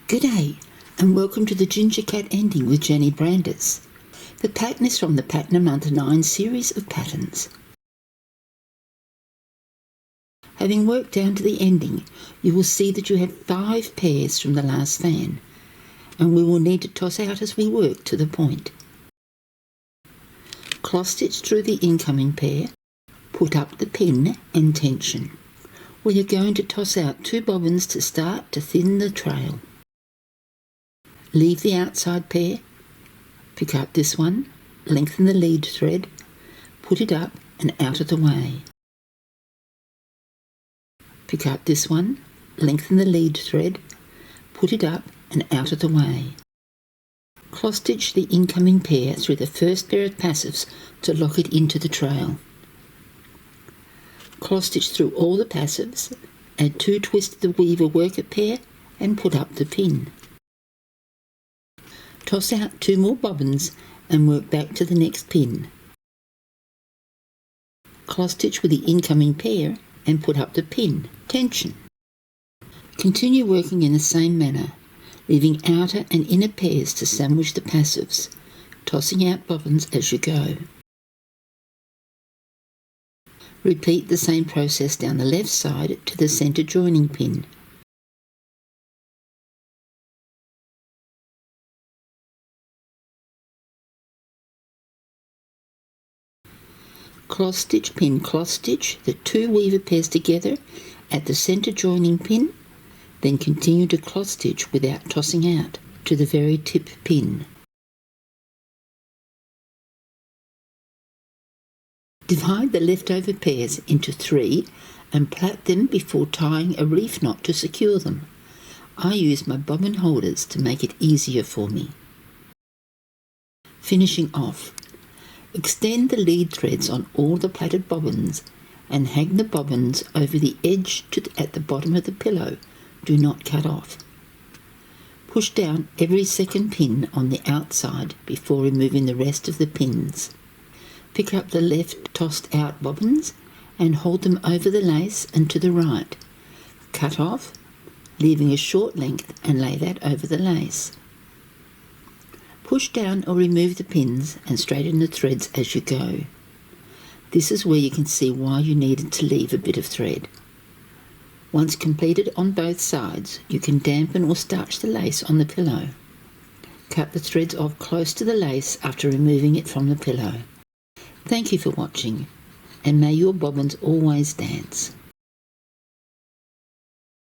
G'day, and welcome to the Ginger Cat ending with Jenny Brandis. The pattern is from the Pattern a Month 9 series of patterns. Having worked down to the ending, you will see that you have 5 pairs from the last fan, and we will need to toss out as we work to the point. Cross stitch through the incoming pair, put up the pin and tension. We are going to toss out 2 bobbins to start to thin the trail. Leave the outside pair, pick up this one, lengthen the lead thread, put it up and out of the way. Pick up this one, lengthen the lead thread, put it up and out of the way. Cross stitch the incoming pair through the first pair of passives to lock it into the trail. Cross stitch through all the passives, add 2 twists of the weaver worker pair and put up the pin. Toss out 2 more bobbins and work back to the next pin. Cross stitch with the incoming pair and put up the pin, tension. Continue working in the same manner, leaving outer and inner pairs to sandwich the passives, tossing out bobbins as you go. Repeat the same process down the left side to the centre joining pin. Cross stitch, pin, cross stitch the 2 weaver pairs together at the centre joining pin, then continue to cross stitch without tossing out to the very tip pin. Divide the leftover pairs into 3 and plait them before tying a reef knot to secure them. I use my bobbin holders to make it easier for me. Finishing off. Extend the lead threads on all the plaited bobbins and hang the bobbins over the edge at the bottom of the pillow. Do not cut off. Push down every second pin on the outside before removing the rest of the pins. Pick up the left tossed out bobbins and hold them over the lace and to the right. Cut off, leaving a short length and lay that over the lace. Push down or remove the pins and straighten the threads as you go. This is where you can see why you needed to leave a bit of thread. Once completed on both sides, you can dampen or starch the lace on the pillow. Cut the threads off close to the lace after removing it from the pillow. Thank you for watching, and may your bobbins always dance.